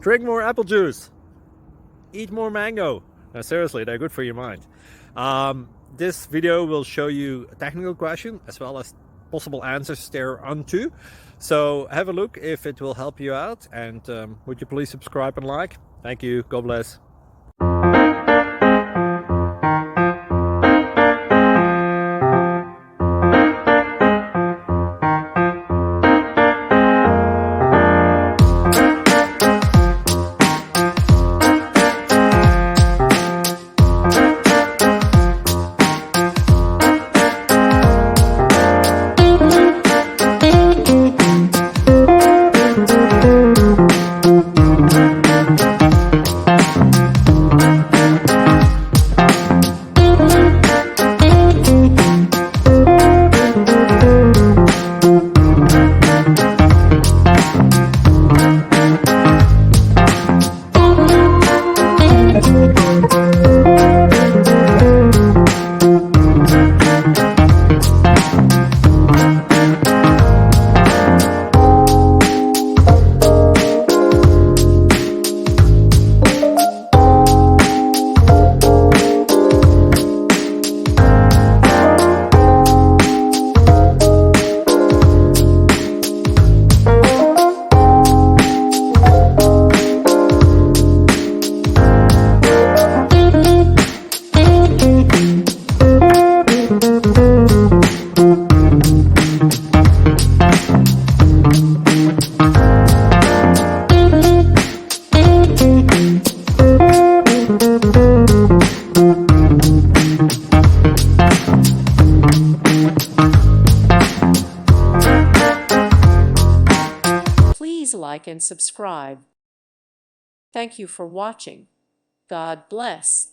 Drink more apple juice. Eat more mango. No, seriously, they're good for your mind. This video will show you a technical question as well as possible answers thereunto. So have a look if it will help you out, and would you please subscribe and like? Thank you. God bless. Please like and subscribe. Thank you for watching. God bless.